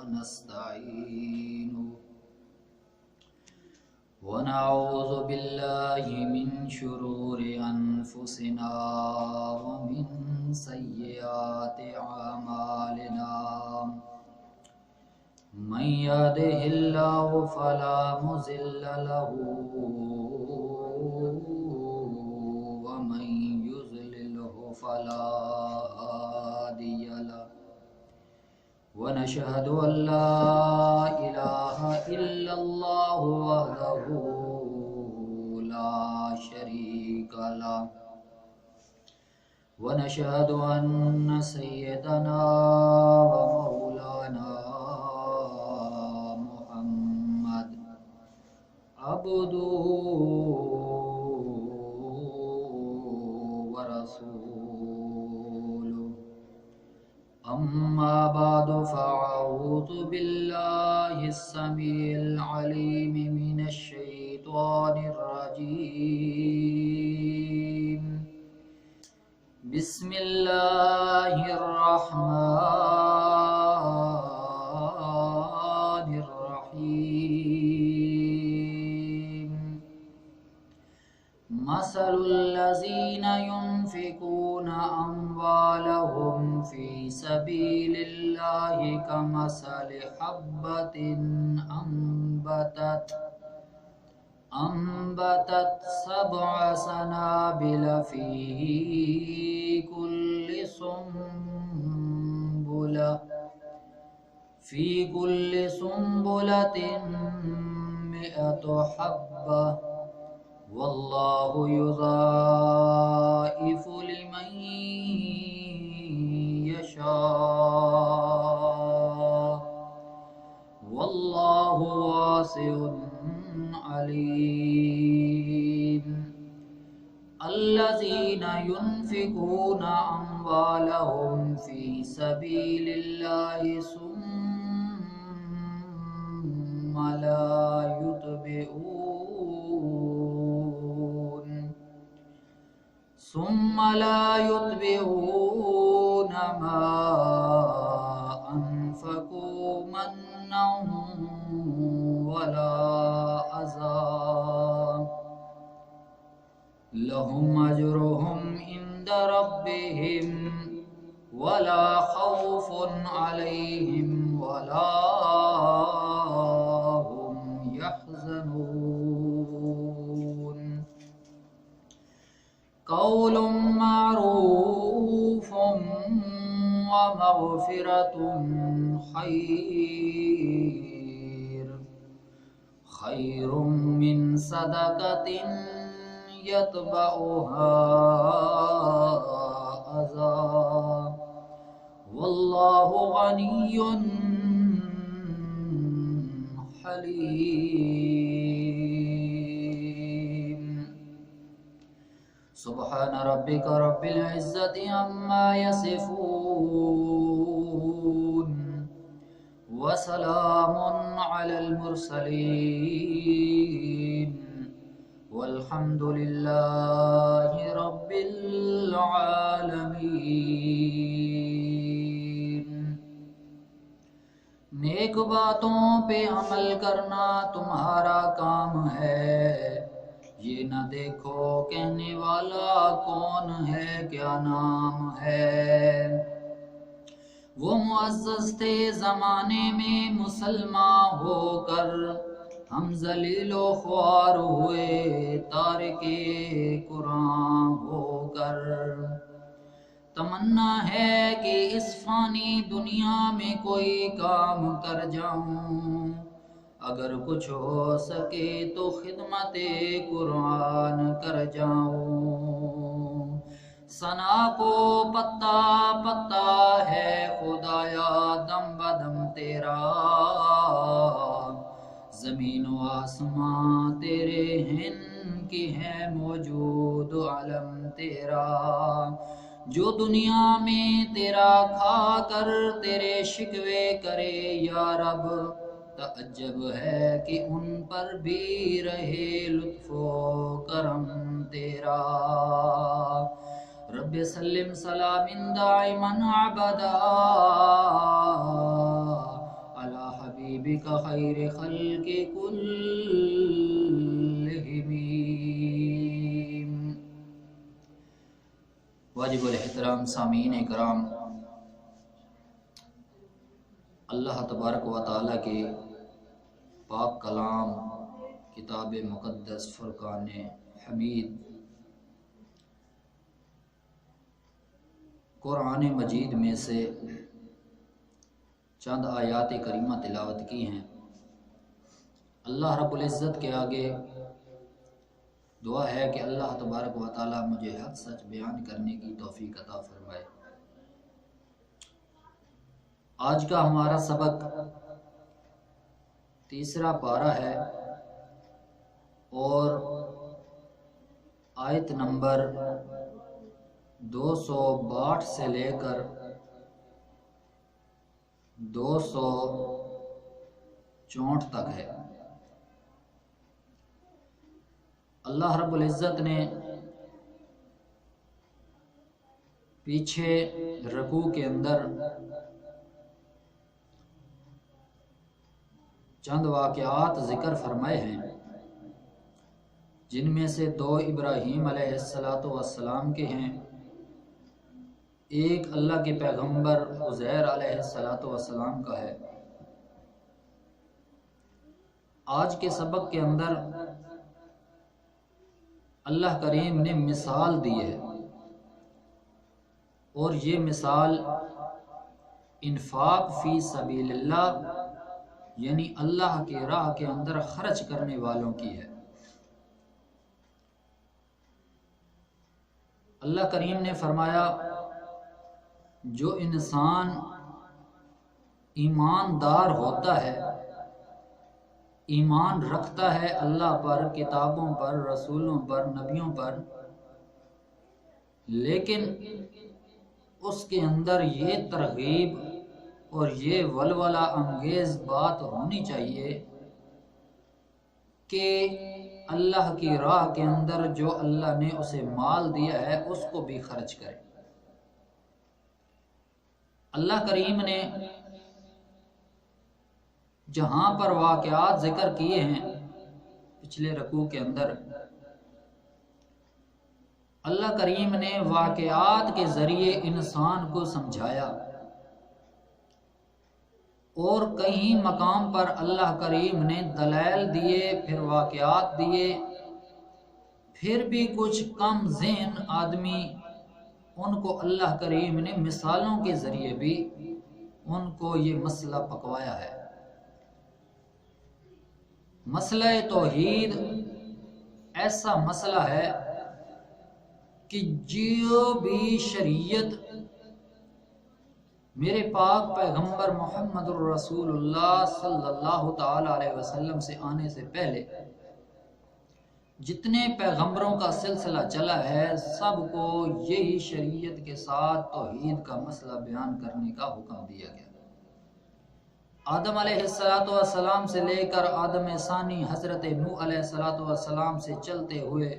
ونستعينه ونعوذ بالله من شرور أنفسنا ومن سيئات أعمالنا من يهده الله فلا مضل له ومن يضلله فلا هادي له ونشهد أن لا إله إلا الله وحده لا شريك له ونشهد أن سيدنا ومولانا محمد عبده ورسوله أما بعد فأعوذ بالله السميع العليم من الشيطان الرجيم بسم الله الرحمن الرحيم مثل الذين ينفقون أموالهم في سبيل الله كمثل حبة أنبتت 7 سنابل في كل سنبلة 100 حبة والله يضاعف لمن يشاء والله واسع عليم الذين ينفقون أموالهم في سبيل الله ثم لا يتبعون ما أنفقوا منا ولا أذى لهم أجرهم عند ربهم ولا خوف عليهم ولا هم يحزنون قول معروف ومغفرة خير من صدقة يتبعها أذى والله غني حليم سبحان ربك رب العزة عما يصفون وسلام على المرسلين والحمد لله رب العالمین۔ نیک باتوں پہ عمل کرنا تمہارا کام ہے، یہ نہ دیکھو کہنے والا کون ہے، کیا نام ہے۔ وہ معزز تھے زمانے میں مسلمان ہو کر، ہم ذلیل و خوار ہوئے تارک قرآن ہو کر۔ تمنا ہے کہ اس فانی دنیا میں کوئی کام کر جاؤں، اگر کچھ ہو سکے تو خدمت قرآن کر جاؤں۔ ثنا کو پتا پتا ہے خدایا دم بدم تیرا، زمین و آسمان تیرے ہیں کہ ہے موجود علم تیرا۔ جو دنیا میں تیرا کھا کر تیرے شکوے کرے یا رب، تعجب ہے کہ ان پر بھی رہے لطف و کرم تیرا۔ رب سلم سلام دائما ابدا علی حبیبک خیر خلق کلہم۔ واجب الاحترام سامعین کرام، اللہ تبارک و تعالیٰ کے پاک کلام کتاب مقدس فرقان حمید قرآن مجید میں سے چند آیات کریمہ تلاوت کی ہیں۔ اللہ رب العزت کے آگے دعا ہے کہ اللہ تبارک و تعالیٰ مجھے حق سچ بیان کرنے کی توفیق عطا فرمائے۔ آج کا ہمارا سبق تیسرا پارہ ہے اور آیت نمبر 262 سے لے کر 264 تک ہے۔ اللہ رب العزت نے پیچھے رکوع کے اندر چند واقعات ذکر فرمائے ہیں، جن میں سے 2 ابراہیم علیہ السلام کے ہیں، ایک اللہ کے پیغمبر عزیر علیہ السلام کا ہے۔ آج کے سبق کے اندر اللہ کریم نے مثال دی ہے، اور یہ مثال انفاق فی سبیل اللہ یعنی اللہ کی راہ کے اندر خرچ کرنے والوں کی ہے۔ اللہ کریم نے فرمایا جو انسان ایماندار ہوتا ہے، ایمان رکھتا ہے اللہ پر، کتابوں پر، رسولوں پر، نبیوں پر، لیکن اس کے اندر یہ ترغیب اور یہ ولولہ انگیز بات ہونی چاہیے کہ اللہ کی راہ کے اندر جو اللہ نے اسے مال دیا ہے اس کو بھی خرچ کرے۔ اللہ کریم نے جہاں پر واقعات ذکر کیے ہیں پچھلے رکوع کے اندر، اللہ کریم نے واقعات کے ذریعے انسان کو سمجھایا، اور کئی مقام پر اللہ کریم نے دلائل دیے، پھر واقعات دیے، پھر بھی کچھ کم ذہن آدمی ان کو اللہ کریم نے مثالوں کے ذریعے بھی ان کو یہ مسئلہ پکوایا ہے۔ مسئلہ توحید ایسا مسئلہ ہے کہ جو بھی شریعت میرے پاک پیغمبر محمد الرسول اللہ صلی اللہ تعالی علیہ وسلم سے آنے سے پہلے جتنے پیغمبروں کا سلسلہ چلا ہے، سب کو یہی شریعت کے ساتھ توحید کا مسئلہ بیان کرنے کا حکم دیا گیا۔ آدم علیہ السلام سے لے کر آدم ثانی حضرت نوح علیہ السلام سے چلتے ہوئے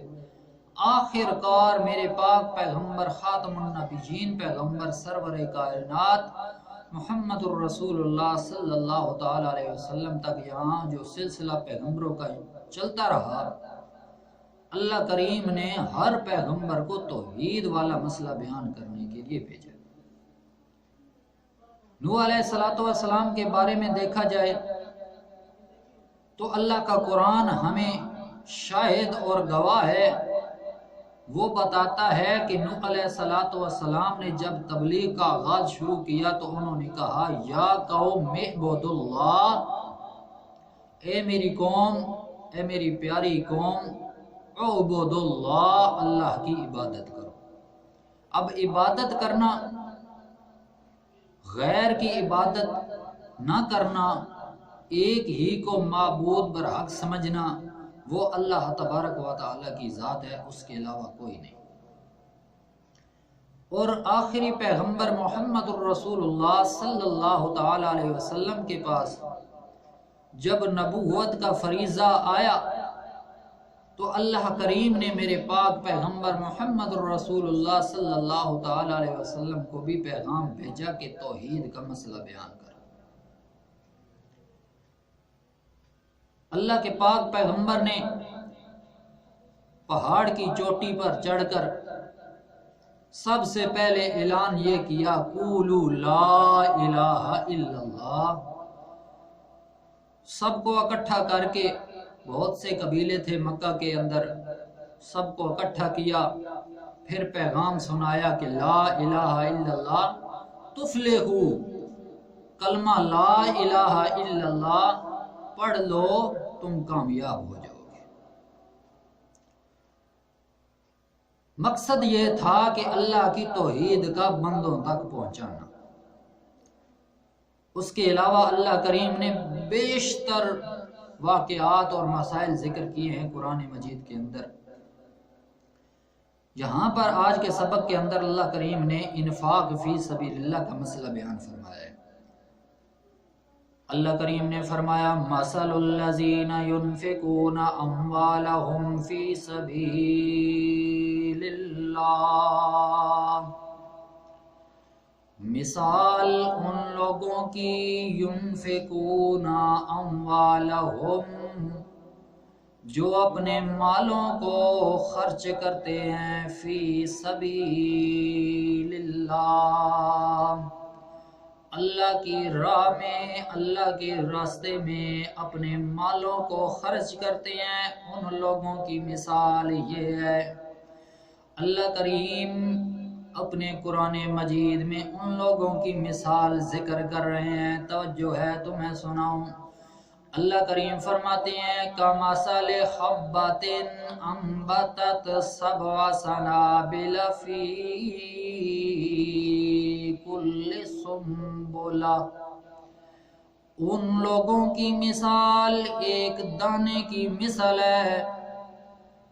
آخر کار میرے پاک پیغمبر خاتم النبیین پیغمبر سرور کائنات محمد الرسول اللہ صلی اللہ تعالی علیہ وسلم تک یہاں جو سلسلہ پیغمبروں کا چلتا رہا، اللہ کریم نے ہر پیغمبر کو توحید والا مسئلہ بیان کرنے کے لیے بھیجا۔ نوح علیہ السلام کے بارے میں دیکھا جائے تو اللہ کا قرآن ہمیں شاہد اور گواہ ہے، وہ بتاتا ہے کہ نوح علیہ السلام نے جب تبلیغ کا آغاز شروع کیا تو انہوں نے کہا یا قوم اعبدوا اللہ، اے میری قوم، اے میری پیاری قوم، اعبدوا اللہ، اللہ کی عبادت کرو۔ اب عبادت کرنا، غیر کی عبادت نہ کرنا، ایک ہی کو معبود برحق سمجھنا، وہ اللہ تبارک و تعالیٰ کی ذات ہے، اس کے علاوہ کوئی نہیں۔ اور آخری پیغمبر محمد الرسول اللہ صلی اللہ تعالی علیہ وسلم کے پاس جب نبوت کا فریضہ آیا تو اللہ کریم نے میرے پاک پیغمبر محمد الرسول اللہ صلی اللہ تعالی علیہ وسلم کو بھی پیغام بھیجا کہ توحید کا مسئلہ بیان کر۔ اللہ کے پاک پیغمبر نے پہاڑ کی چوٹی پر چڑھ کر سب سے پہلے اعلان یہ کیا قولوا لا الہ الا اللہ. سب کو اکٹھا کر کے، بہت سے قبیلے تھے مکہ کے اندر، سب کو اکٹھا کیا، پھر پیغام سنایا کہ لا الہ الا اللہ تفلحو، کلمہ لا الہ الا اللہ پڑھ لو تم کامیاب ہو جاؤ گے. مقصد یہ تھا کہ اللہ کی توحید کا بندوں تک پہنچانا. اس کے علاوہ اللہ کریم نے بیشتر واقعات اور مسائل ذکر کیے ہیں قرآن مجید کے اندر. یہاں پر آج کے سبق کے اندر اللہ کریم نے انفاق فی سبیل اللہ کا مسئلہ بیان فرمایا ہے. اللہ کریم نے فرمایا مثل الذین ينفقون اموالهم فی سبیل اللہ، مثال ان لوگوں کی ينفقون اموالهم جو اپنے مالوں کو خرچ کرتے ہیں، فی سبیل اللہ اللہ کی راہ میں، اللہ کے راستے میں اپنے مالوں کو خرچ کرتے ہیں. ان لوگوں کی مثال یہ ہے. اللہ کریم اپنے قرآن مجید میں ان لوگوں کی مثال ذکر کر رہے ہیں. توجہ ہے تو میں سناؤں. اللہ کریم فرماتے ہیں کمثل حبۃ انبتت سبع سنابل فی کل سنبلہ، ان لوگوں کی مثال ایک دانے کی مثل ہے.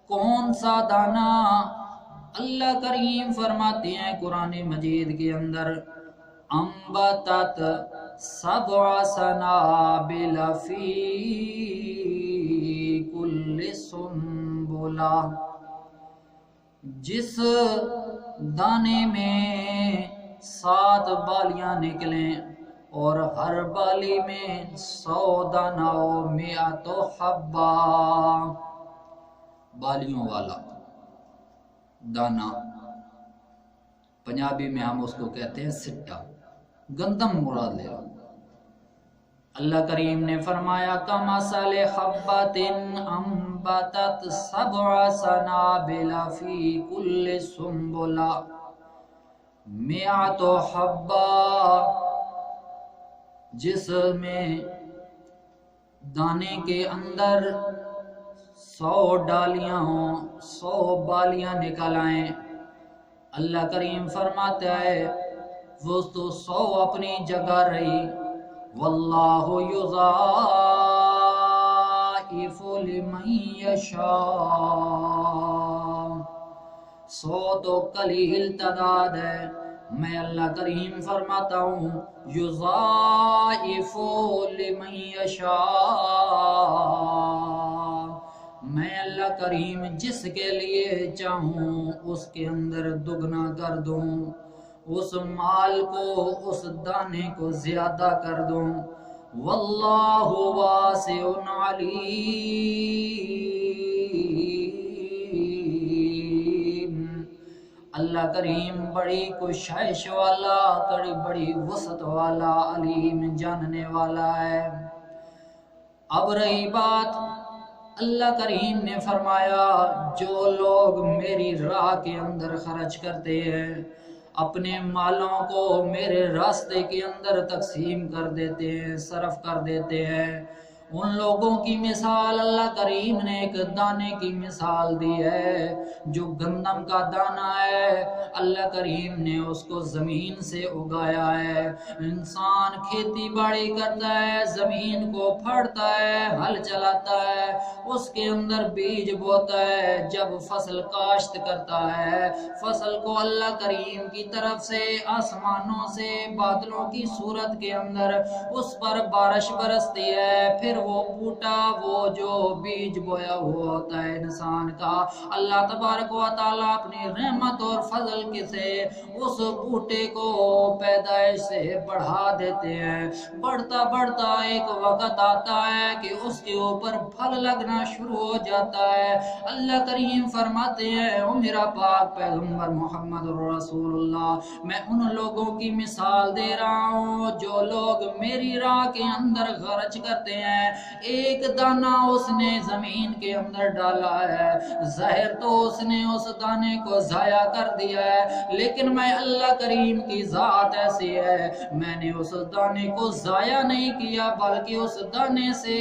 کون سا دانہ؟ اللہ کریم فرماتے ہیں قرآن مجید کے اندر انبتت سبع سنابل فی کل سنبلہ، جس دانے میں 7 بالیاں نکلیں اور ہر بالی میں 100 دانہ و 100 حبہ، بالیوں والا دانا. پنجابی میں ہم اس کو کہتے ہیں سٹا، گندم مراد لے لو. اللہ کریم نے فرمایا کمثل حبۃ انبتت سبع سنابل فی کل سنبلہ 100 حبہ، جس میں دانے کے اندر 100 ڈالیاں ہوں، 100 بالیاں نکل آئیں. اللہ کریم فرماتا ہے وہ تو 100 اپنی جگہ رہی. واللہ یضاعف لمن یشاء، 100 تو قلیل تعداد ہے. میں اللہ کریم فرماتا ہوں یضاعف لمن یشاء، میں اللہ کریم جس کے لیے چاہوں اس کے اندر دگنا کر دوں، اس مال کو، اس دانے کو زیادہ کر دوں. واللہ واسع علیم، اللہ کریم بڑی کوشش والا، بڑی وسعت والا، علیم جاننے والا ہے. اب رہی بات، اللہ کریم نے فرمایا جو لوگ میری راہ کے اندر خرچ کرتے ہیں، اپنے مالوں کو میرے راستے کے اندر تقسیم کر دیتے ہیں، صرف کر دیتے ہیں، ان لوگوں کی مثال اللہ کریم نے ایک دانے کی مثال دی ہے. جو گندم کا دانہ ہے اللہ کریم نے اس کو زمین سے اگایا ہے. انسان کھیتی باڑی کرتا ہے، زمین کو پھاڑتا ہے، ہل چلاتا ہے، اس کے اندر بیج بوتا ہے. جب فصل کاشت کرتا ہے، فصل کو اللہ کریم کی طرف سے آسمانوں سے بادلوں کی صورت کے اندر اس پر بارش برستی ہے، پھر پھر وہ بوٹا وہ جو بیج بویا ہوا ہوتا ہے انسان کا، اللہ تبارک و تعالیٰ اپنی رحمت اور فضل کے سے اس بوٹے کو پیدائش سے بڑھا دیتے ہیں۔ بڑھتا بڑھتا ایک وقت آتا ہے کہ اس کے اوپر پھل لگنا شروع ہو جاتا ہے۔ اللہ کریم فرماتے ہیں او میرا پاک پیغمبر محمد رسول اللہ، میں ان لوگوں کی مثال دے رہا ہوں جو لوگ میری راہ کے اندر خرچ کرتے ہیں، ایک دانہ اس نے زمین کے اندر ڈالا ہے، ظاہر تو اس نے اس دانے کو ضائع کر دیا ہے، لیکن میں اللہ کریم کی ذات ایسی ہے، میں نے اس دانے کو ضائع نہیں کیا بلکہ اس دانے سے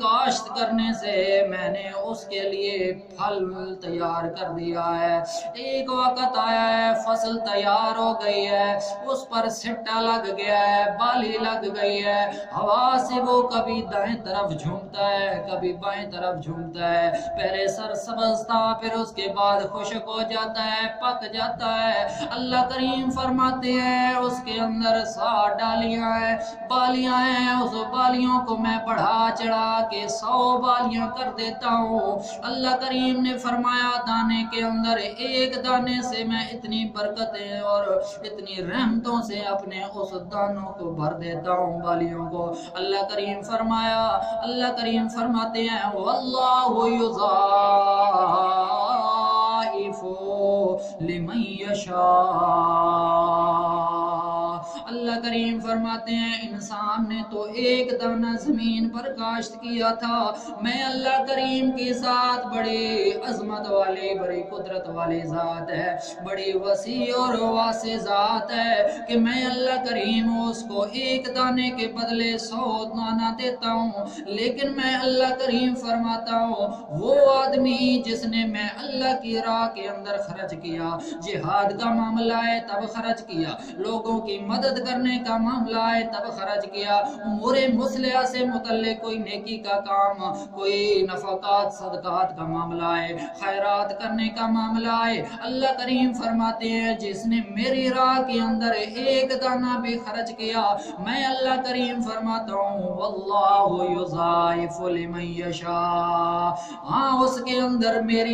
کاشت کرنے سے میں نے اس کے لیے پھل تیار کر دیا ہے۔ ایک وقت آیا ہے، فصل تیار ہو گئی ہے، اس پر سٹا لگ گیا ہے، بالی لگ گئی ہے، ہوا سے وہ کبھی دائیں طرف جھومتا ہے کبھی بائیں طرف جھومتا ہے، پہلے سرسبز تھا پھر اس کے بعد خشک ہو جاتا ہے، پک جاتا ہے۔ اللہ کریم فرماتے ہیں اس کے اندر 60 ڈالیاں ہیں، بالیاں ہیں، اس بالیوں کو میں بڑھا چڑھا کے 100 بالیاں کر دیتا ہوں۔ اللہ کریم نے فرمایا دانے کے اندر ایک دانے سے میں اتنی برکتیں اور اتنی رحمتوں سے اپنے اس دانوں کو بھر دیتا ہوں، بالیوں کو۔ اللہ کریم فرماتے ہیں واللہ یضاعف لمن یشاء۔ اللہ کریم فرماتے ہیں انسان نے تو ایک دانہ زمین پر کاشت کیا تھا، میں اللہ کریم کی ذات بڑی عظمت والی بڑی قدرت والی ذات ہے، بڑی وسیع اور واسع ذات ہے کہ میں اللہ کریم اس کو ایک دانے کے بدلے 100 دانہ دیتا ہوں۔ لیکن میں اللہ کریم فرماتا ہوں وہ آدمی جس نے میں اللہ کی راہ کے اندر خرچ کیا، جہاد کا معاملہ ہے تب خرچ کیا، لوگوں کی مدد کرنے کا معاملہ ہے تب خرچ کیا، امور مصلحہ سے متعلق کوئی نیکی کا کام، کوئی نفقات صدقات کا معاملہ ہے، خیرات کرنے کا معاملہ ہے، اللہ کریم فرماتے ہیں جس نے میری راہ کے اندر ایک دانہ بھی خرچ کیا، میں اللہ کریم فرماتا ہوں واللہ یضاعف لمن یشاء۔ ہاں اس کے اندر میں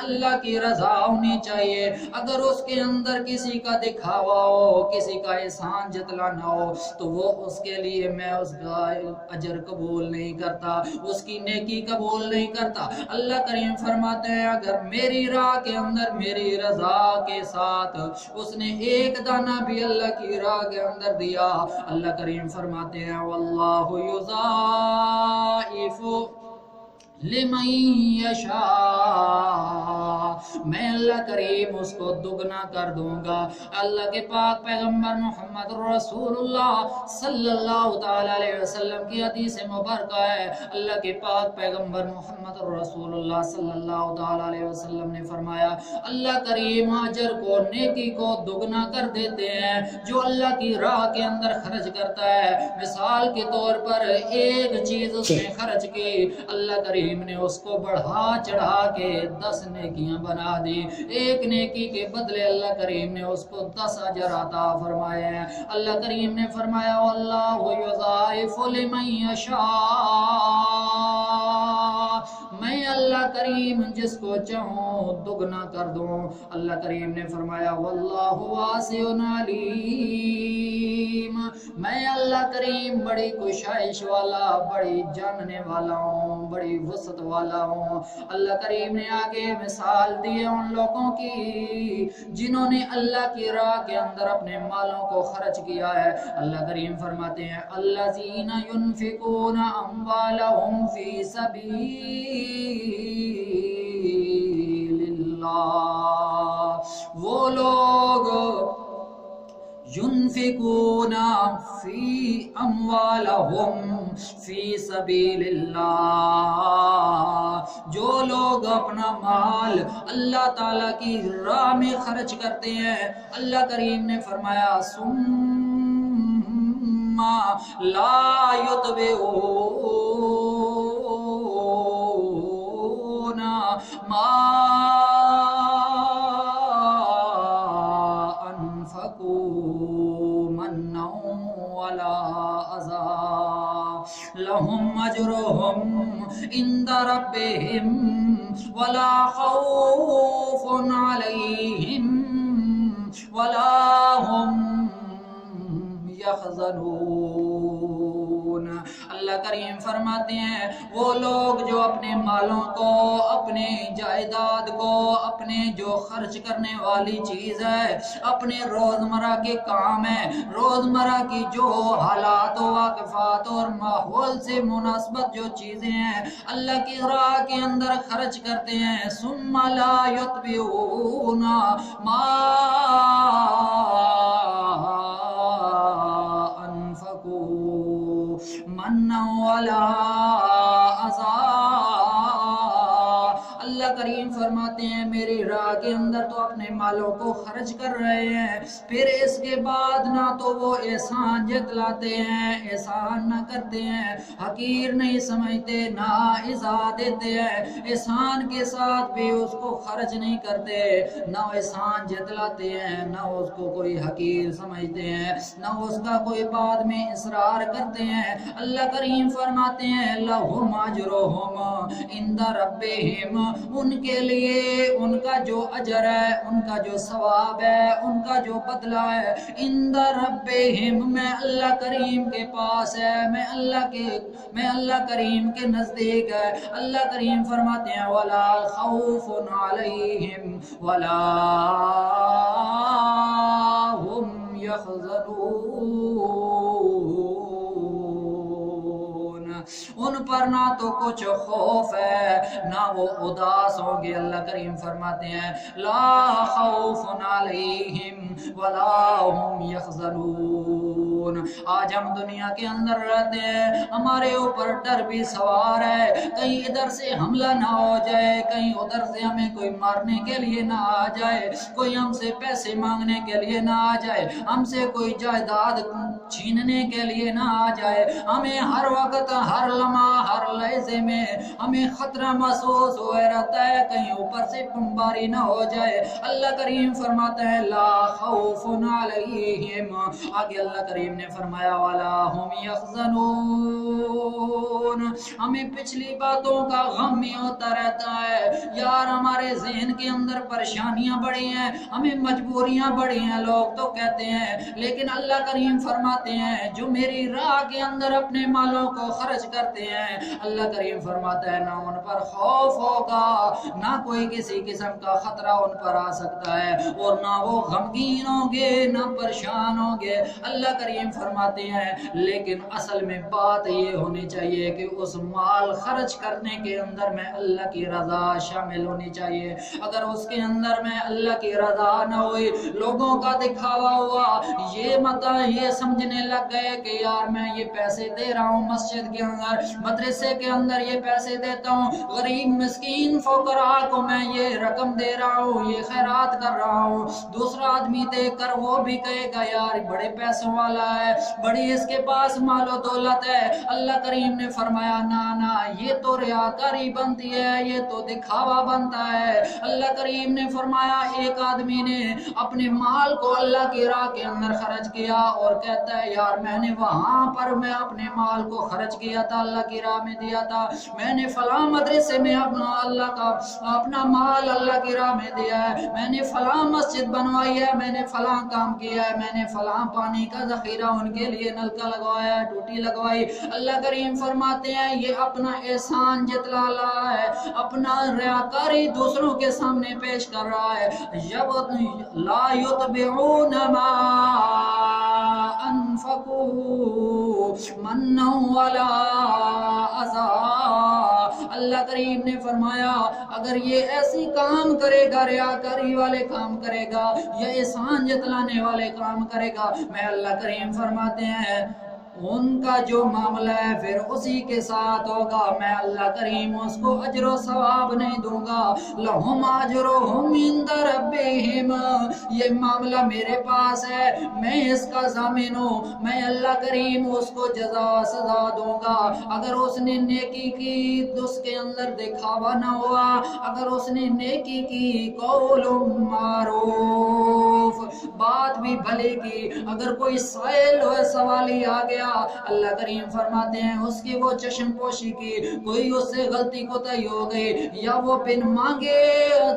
اللہ کی رضا ہونی چاہیے، اگر اس کے اندر کسی کا دکھاوا ہو، کسی کا احسان جتلانا ہو تو وہ اس کے لیے میں اس کا اجر قبول نہیں کرتا، اس کی نیکی قبول نہیں کرتا۔ اللہ کریم فرماتے ہیں اگر میری راہ کے اندر میری رضا کے ساتھ اس نے ایک دانہ بھی اللہ کی راہ کے اندر دیا، اللہ کریم فرماتے ہیں واللہ یضاعف لمن یشاء، میں اللہ کریم اس کو دگنا کر دوں گا۔ اللہ کے پاک پیغمبر محمد رسول اللہ صلی اللہ تعالی علیہ وسلم کی حدیث مبارکہ ہے، اللہ کے پاک پیغمبر محمد رسول اللہ صلی اللہ تعالی علیہ وسلم نے فرمایا اللہ کریم اجر کو نیکی کو دگنا کر دیتے ہیں جو اللہ کی راہ کے اندر خرچ کرتا ہے۔ مثال کے طور پر ایک چیز اس نے خرچ کی، اللہ کریم نے اس کو بڑھا چڑھا کے 10 نیکیاں بنا دی، ایک نیکی کے بدلے اللہ کریم نے اس کو 10 اجر عطا فرمائے ہیں۔ اللہ کریم نے فرمایا واللہ یضاعف لمن یشاء، میں اللہ کریم جس کو چاہوں دگنا کر دوں۔ اللہ کریم نے فرمایا واللہ واسع علیم، میں اللہ کریم بڑی کشائش والا، بڑی جاننے والا ہوں، بڑی وسعت والا ہوں۔ اللہ کریم نے آگے مثال دی ان لوگوں کی جنہوں نے اللہ کی راہ کے اندر اپنے مالوں کو خرچ کیا ہے۔ اللہ کریم فرماتے ہیں الذین ينفقون اموالهم فی سبیل اللہ، وہ لوگ ينفقون فی اموالهم فی سبیل اللہ، جو لوگ اپنا مال اللہ تعالیٰ کی راہ میں خرچ کرتے ہیں، اللہ کریم نے فرمایا ثم لا يتبعون ما انفقوا منا ولا عذا لهم اجرهم عند ربهم ولا خوف عليهم ولا هم يحزنون۔ اللہ کریم فرماتے ہیں وہ لوگ جو اپنے مالوں کو، اپنے جائیداد کو، اپنے جو خرچ کرنے والی چیز ہے، اپنے روزمرہ کے کام ہیں، روزمرہ کی جو حالات و واقفات اور ماحول سے مناسبت جو چیزیں ہیں اللہ کی راہ کے اندر خرچ کرتے ہیں، ثم لا یتبعون ما منا ولا عذا۔ اللہ کریم فرماتے ہیں میری راہ کے اندر تو اپنے مالوں کو خرچ کر رہے ہیں، پھر اس کے بعد نہ تو وہ احسان جتلاتے ہیں، احسان نہ کرتے ہیں، حقیر نہیں سمجھتے، نہ عزا دیتے ہیں، احسان کے ساتھ بھی اس کو خرچ نہیں کرتے، نہ احسان جتلاتے ہیں، نہ اس کو کوئی حقیر سمجھتے ہیں، نہ اس کا کوئی بعد میں اصرار کرتے ہیں۔ اللہ کریم فرماتے ہیں لہم اجرہم عند ربہم، ان کے لیے ان کا جو اجر ہے، ان کا جو ثواب ہے، ان کا جو بدلہ ہے، عند ربہم میں اللہ کریم کے پاس ہے، میں اللہ کریم کے نزدیک ہے۔ اللہ کریم فرماتے ہیں ولا خوف علیہم ولا هم يحزنون، ان پر نہ تو کچھ خوف ہے نہ وہ اداس ہوں گے۔ اللہ کریم فرماتے ہیں لا خوف علیہم ولا هم يحزنون۔ آج ہم دنیا کے اندر رہتے ہیں، ہمارے اوپر ڈر بھی سوار ہے، کہیں ادھر سے حملہ نہ ہو جائے، کہیں ادھر سے ہمیں کوئی مارنے کے لیے نہ آ جائے، کوئی ہم سے پیسے مانگنے کے لیے نہ آ جائے، ہم سے کوئی جائیداد چھیننے کے لیے نہ آ جائے۔ ہمیں ہر وقت، ہر لمحہ، ہر لحظے میں ہمیں خطرہ محسوس ہوئے رہتا ہے، کہیں اوپر سے بمباری نہ ہو جائے۔ اللہ کریم فرماتا ہے لا خوف علیہم، آگے اللہ کریم نے فرمایا ولا هم يحزنون۔ ہمیں پچھلی باتوں کا غم ہی ہوتا رہتا ہے یار، ہمارے ذہن کے اندر پریشانیاں بڑی ہیں، ہمیں مجبوریاں بڑی ہیں، لوگ تو کہتے ہیں، لیکن اللہ کریم فرماتے ہیں جو میری راہ کے اندر اپنے مالوں کو خرچ کرتے ہیں، اللہ کریم فرماتا ہے نہ ان پر خوف ہوگا، نہ کوئی کسی قسم کا خطرہ ان پر آ سکتا ہے، اور نہ وہ غمگین ہوں گے، نہ پریشان ہوں گے۔ اللہ کریم فرماتے ہیں لیکن اصل میں بات یہ ہونی چاہیے کہ اس مال خرچ کرنے کے اندر میں اللہ کی رضا شامل ہونی چاہیے۔ اگر اس کے اندر میں اللہ کی رضا نہ ہوئی، لوگوں کا دکھاوا ہوا، یہ سمجھنے لگ گئے کہ یار میں یہ پیسے دے رہا ہوں مسجد کے اندر، مدرسے کے اندر یہ پیسے دیتا ہوں، غریب مسکین فقراء کو میں یہ رقم دے رہا ہوں، یہ خیرات کر رہا ہوں، دوسرا آدمی دیکھ کر وہ بھی کہے گا یار بڑے پیسوں والا ہے، بڑی اس کے پاس مال و دولت ہے۔ اللہ کریم نے فرمایا نا یہ تو ریاکاری بنتی ہے، یہ تو دکھاوا بنتا ہے۔ اللہ کریم نے فرمایا ایک آدمی نے اپنے مال کو اللہ کی راہ کے اندر خرچ کیا اور کہتا ہے یار میں نے وہاں پر میں اپنے مال کو خرچ کیا تھا، اللہ کی راہ میں دیا تھا، میں نے فلاں مدرسے میں اپنا مال اللہ کی راہ میں دیا ہے، میں نے فلاں مسجد بنوائی ہے، میں نے فلاں کام کیا ہے، میں نے فلاں پانی کا ذخیرہ ان کے لیے نلکا لگوایا ہے، ٹوٹی لگوائی۔ اللہ کریم فرماتے ہیں یہ اپنا احسان جتلا رہا ہے، اپنا ریاکاری دوسروں کے سامنے پیش کر رہا ہے۔ لا یتبعون ما انفقوا منا ولا عذا۔ اللہ کریم نے فرمایا اگر یہ ایسی کام کرے گا، ریاکاری والے کام کرے گا یا احسان جتلانے والے کام کرے گا، میں اللہ کریم فرماتے ہیں ان کا جو معاملہ ہے پھر اسی کے ساتھ ہوگا، میں اللہ کریم اس کو اجر و ثواب نہیں دوں گا۔ لہم اجرہم عند ربہم، یہ معاملہ میرے پاس ہے، میں اس کا ضامن ہوں، میں اللہ کریم اس کو جزا سزا دوں گا۔ اگر اس نے نیکی کی تو اس کے اندر دکھاوا نہ ہوا، اگر اس نے نیکی کی قول معروف، بات بھی بھلے کی، اگر کوئی سائل و سوالی آ گیا، اللہ کریم فرماتے ہیں اس کی وہ چشم پوشی کی، کوئی اس سے غلطی کوتاہی ہو گئی، یا وہ بن مانگے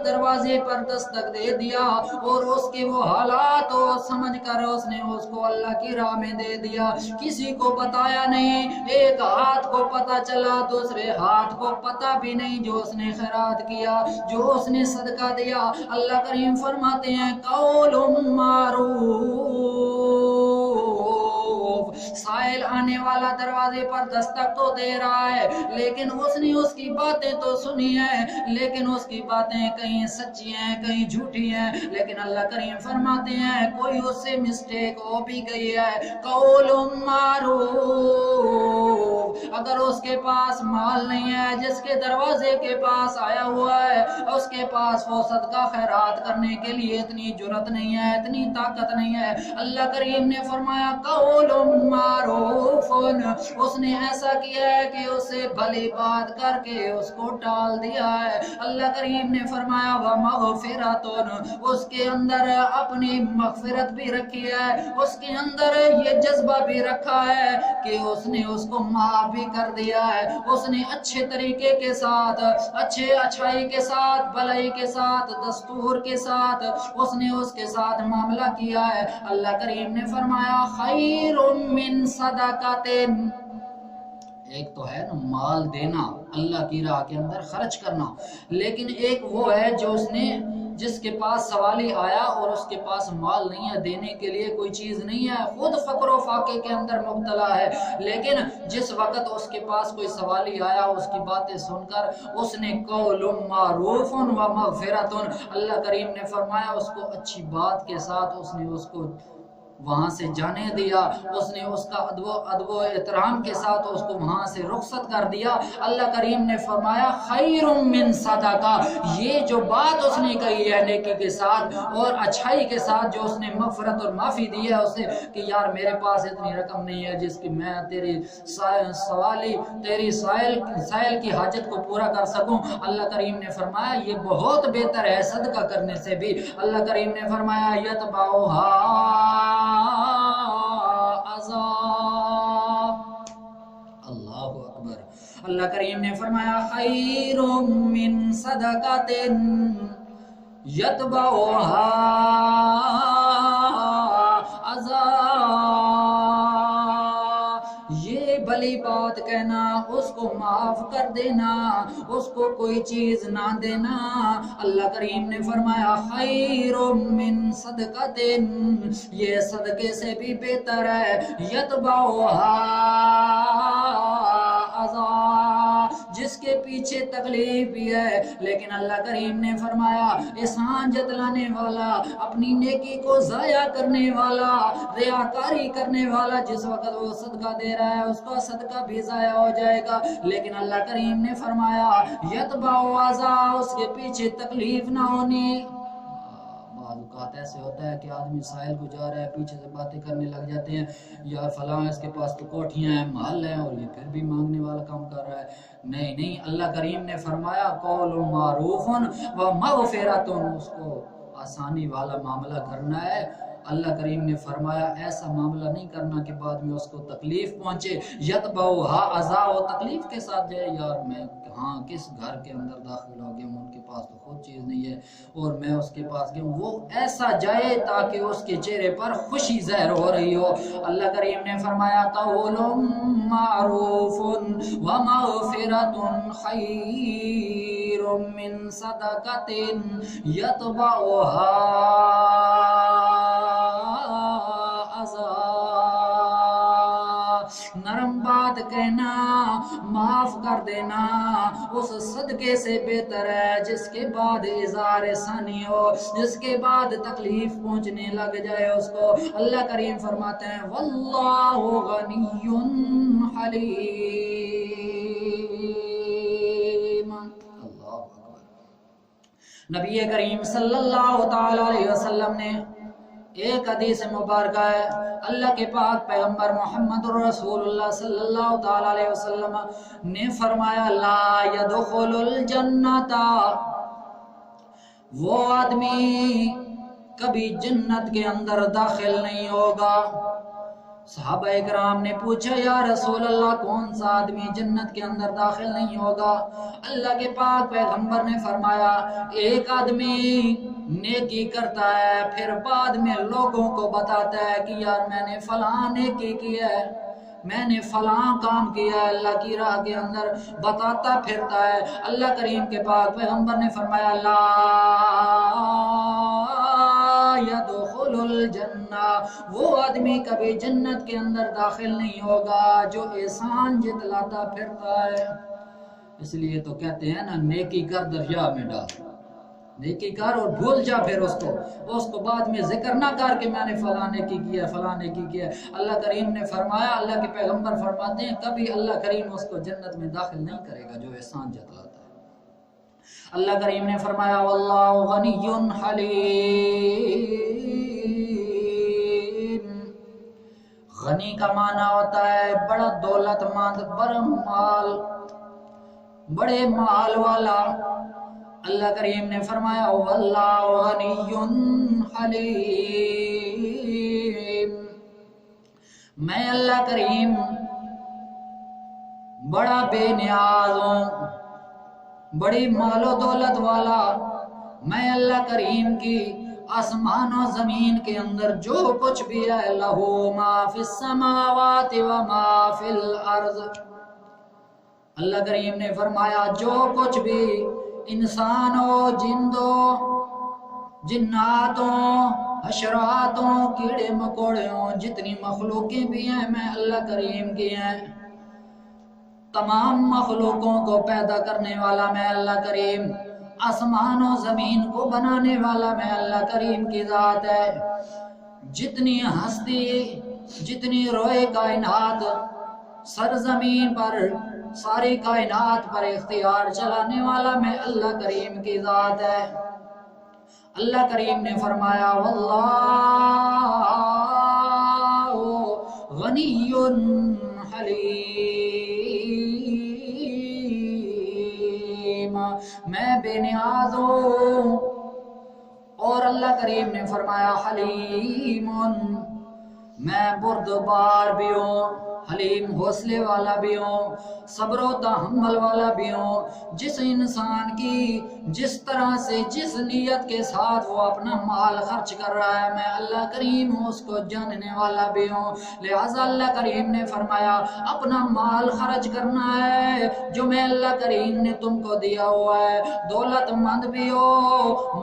دروازے پر دستک دے دیا اور اس کے وہ حالات وہ سمجھ کر اس نے اس کو اللہ کی راہ میں دے دیا، کسی کو بتایا نہیں، ایک ہاتھ کو پتہ چلا دوسرے ہاتھ کو پتہ بھی نہیں، جو اس نے خیرات کیا، جو اس نے صدقہ دیا، اللہ کریم فرماتے ہیں قول معروف، سائل آنے والا دروازے پر دستک تو دے رہا ہے لیکن اس نے اس کی باتیں تو سنی ہیں، لیکن اس کی باتیں کہیں سچی ہیں کہیں جھوٹی ہیں، لیکن اللہ کریم فرماتے ہیں کوئی اس سے مسٹیک ہو بھی گئی ہے، قول معروف، اگر اس کے پاس مال نہیں ہے، جس کے دروازے کے پاس آیا ہوا ہے اس کے پاس وہ صدقہ خیرات کرنے کے لیے اتنی جرت نہیں ہے، اتنی طاقت نہیں ہے، اللہ کریم نے فرمایا قول معروف، اس نے ایسا کیا ہے کہ اسے بھلی بات کر کے اس کو ٹال دیا ہے، اللہ کریم نے فرمایا ومغفرۃ، اس کے اندر اپنی مغفرت بھی رکھی ہے، اس کے اندر یہ جذبہ بھی رکھا ہے کہ اس نے اس کو معاف بھی کر دیا ہے، اس نے اچھے طریقے کے ساتھ، اچھائی کے ساتھ، بھلائی کے ساتھ، دستور کے ساتھ اس نے اس کے ساتھ معاملہ کیا ہے، اللہ کریم نے فرمایا خیر من صدقۃ، ایک تو ہے نا مال دینا اللہ کی راہ کے اندر خرچ کرنا، لیکن ایک وہ ہے جو اس نے جس کے پاس سوالی آیا اور اس کے پاس مال نہیں ہے، دینے کے لیے کوئی چیز نہیں ہے، خود فقر و فاقے کے اندر مبتلا ہے، لیکن جس وقت اس کے پاس کوئی سوالی آیا اس کی باتیں سن کر اس نے قول معروف و مغفرۃ، اللہ کریم نے فرمایا اس کو اچھی بات کے ساتھ اس نے اس کو وہاں سے جانے دیا، اس نے اس کا ادب و احترام کے ساتھ اس کو وہاں سے رخصت کر دیا، اللہ کریم نے فرمایا خیر من صدقہ، یہ جو بات اس نے کہی ہے نیکی کے ساتھ اور اچھائی کے ساتھ، جو اس نے مغفرت اور معافی دی ہے اسے کہ یار میرے پاس اتنی رقم نہیں ہے جس کی میں تیری سائل کی حاجت کو پورا کر سکوں، اللہ کریم نے فرمایا یہ بہت بہتر ہے صدقہ کرنے سے بھی، اللہ کریم نے فرمایا یتبعھا اللہ اکبر، اللہ کریم نے فرمایا خیر من صدقۃ یتبعھا اذی، یہ بھلی بات کہنا، اس کو معاف کر دینا، اس کو کوئی چیز نہ دینا، اللہ کریم نے فرمایا خیر من صدقۃ، یہ صدقے سے بھی بہتر ہے، یتبعھا اذی، جس کے پیچھے تکلیف بھی ہے، لیکن اللہ کریم نے فرمایا احسان جتلانے والا، اپنی نیکی کو ضائع کرنے والا، ریاکاری کرنے والا، جس وقت وہ صدقہ دے رہا ہے اس کا صدقہ بھی ضائع ہو جائے گا، لیکن اللہ کریم نے فرمایا یتبعھا اذی، اس کے پیچھے تکلیف نہ ہونی۔ بعض اوقات ایسے ہوتا ہے کہ آدمی سائل کو جا رہا ہے پیچھے سے باتیں کرنے لگ جاتے ہیں، یار فلاں اس کے پاس تو کوٹھیاں ہیں محل ہیں اور یہ پھر بھی مانگنے والا کام کر رہا ہے، نہیں، اللہ کریم نے فرمایا قول معروف و مغفرۃ، اس کو آسانی والا معاملہ کرنا ہے، اللہ کریم نے فرمایا ایسا معاملہ نہیں کرنا کہ بعد میں اس کو تکلیف پہنچے، یتبعھا اذی، وہ تکلیف کے ساتھ جائے، یار میں ہاں کس گھر کے اندر داخل ہو گیا ہوں، ان کے پاس تو خود چیز نہیں ہے اور میں اس کے پاس گیا ہوں، وہ ایسا جائے تاکہ اس کے چہرے پر خوشی ظاہر ہو رہی ہو، اللہ کریم نے فرمایا قول معروف و مغفرۃ خیر من صدقۃ یتبعھا اذی، نرم بات کہنا، معاف کر دینا اس صدقے سے بہتر ہے جس کے بعد اظہار ثانی ہو، جس کے بعد تکلیف پہنچنے لگ جائے اس کو۔ اللہ کریم فرماتے ہیں واللہ غنی حلیم۔ اللہ اکبر۔ نبی کریم صلی اللہ تعالی علیہ وسلم نے ایک حدیث مبارکہ ہے، اللہ کے پاک پیغمبر محمد رسول اللہ صلی اللہ تعالی علیہ وسلم نے فرمایا لا يدخل الجنت، وہ آدمی کبھی جنت کے اندر داخل نہیں ہوگا۔ صحابہ اکرام نے پوچھا یا رسول اللہ کون سا آدمی جنت کے اندر داخل نہیں ہوگا؟ اللہ کے پاک پیغمبر نے فرمایا ایک آدمی نیکی کرتا ہے پھر بعد میں لوگوں کو بتاتا ہے کہ یار میں نے فلاں نیکی کی ہے، میں نے فلاں کام کیا ہے، اللہ کی راہ کے اندر بتاتا پھرتا ہے۔ اللہ کریم کے پاک پیغمبر نے فرمایا لا يدخل الجنہ، وہ آدمی کبھی جنت کے اندر داخل نہیں ہوگا جو احسان جتلاتا پھرتا ہے۔ اس لیے تو کہتے ہیں نا نیکی کر دریا میں ڈال، نیکی کر اور بھول جا پھر اس کو بعد میں ذکر نہ کر کہ میں نے فلاں نیکی کیا فلاں نیکی کیا۔ اللہ کریم نے فرمایا، اللہ کے پیغمبر فرماتے ہیں کبھی اللہ کریم اس کو جنت میں داخل نہیں کرے گا جو احسان جتلاتا ہے۔ اللہ کریم نے فرمایا واللہ غنی حلیم۔ غنی کا معنی ہوتا ہے بڑا دولت مند، بڑے مال والا۔ اللہ کریم نے فرمایا واللہ غنی حلیم، میں اللہ کریم بڑا بے نیاز ہوں، بڑی مال و دولت والا۔ میں اللہ کریم کی آسمان و زمین کے اندر جو کچھ بھی ہے لہو ما فی السماوات و ما فی الارض، اللہ کریم نے فرمایا جو کچھ بھی انسانوں، جندوں، جناتوں، حشراتوں، کیڑے مکوڑوں، جتنی مخلوقیں بھی ہیں میں اللہ کریم کی ہیں۔ تمام مخلوقوں کو پیدا کرنے والا میں اللہ کریم، آسمان و زمین کو بنانے والا میں اللہ کریم کی ذات ہے۔ جتنی ہستی، جتنی روئے کائنات سرزمین پر، ساری کائنات پر اختیار چلانے والا میں اللہ کریم کی ذات ہے۔ اللہ کریم نے فرمایا واللہ غنی حلیم، میں بے نیاز ہوں۔ اور اللہ کریم نے فرمایا حلیم، میں بردبار بھی ہوں، حلیم حوصلے والا بھی ہوں، صبر و تحمل والا بھی ہوں۔ جس انسان کی جس طرح سے جس نیت کے ساتھ وہ اپنا مال خرچ کر رہا ہے میں اللہ کریم اس کو جاننے والا بھی ہوں۔ لہٰذا اللہ کریم نے فرمایا اپنا مال خرچ کرنا ہے جو میں اللہ کریم نے تم کو دیا ہوا ہے، دولت مند بھی ہو،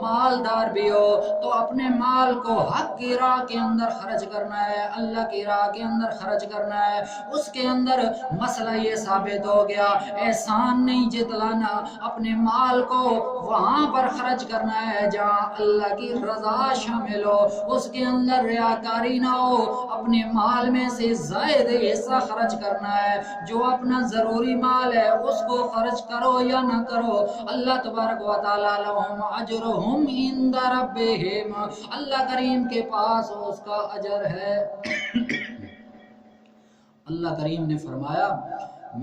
مالدار بھی ہو، تو اپنے مال کو حق کی راہ کے اندر خرچ کرنا ہے، اللہ کی راہ کے اندر خرچ کرنا ہے۔ اس کے اندر مسئلہ یہ ثابت ہو گیا احسان نہیں جتلانا، اپنے مال کو وہاں پر خرچ کرنا ہے جہاں اللہ کی رضا شامل ہو، اس کے اندر ریاکاری نہ ہو، اپنے مال میں سے زائد حصہ خرچ کرنا ہے۔ جو اپنا ضروری مال ہے اس کو خرچ کرو یا نہ کرو، اللہ تبارک و تعالی لہم اجرہم عند ربہم، اللہ کریم کے پاس اس کا اجر ہے۔ اللہ کریم نے فرمایا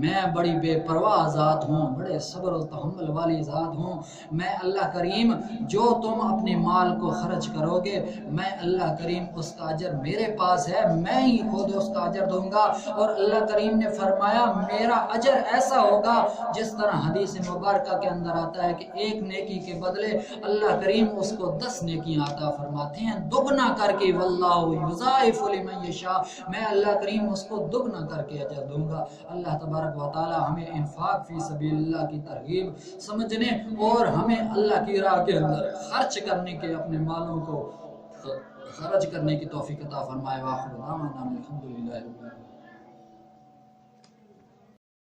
میں بڑی بے پرواہ ذات ہوں، بڑے صبر و تحمل والی ذات ہوں۔ میں اللہ کریم جو تم اپنے مال کو خرچ کرو گے میں اللہ کریم اس کا اجر میرے پاس ہے، میں ہی خود اس کا اجر دوں گا۔ اور اللہ کریم نے فرمایا میرا اجر ایسا ہوگا جس طرح حدیث مبارکہ کے اندر آتا ہے کہ ایک نیکی کے بدلے اللہ کریم اس کو 10 نیکیاں عطا فرماتے ہیں دگنا کر کے۔ واللہ یضاعف لمن یشاء، میں اللہ کریم اس کو دگنا کر کے اجر دوں گا۔ اللہ تبارک و تعالی ہمیں انفاق فی سبیل اللہ کی ترغیب سمجھنے اور ہمیں اللہ کی راہ کے اندر خرچ کرنے کے، اپنے مالوں کو خرچ کرنے کی توفیق عطا فرمائے۔ وآخر دعوانا الحمدللہ۔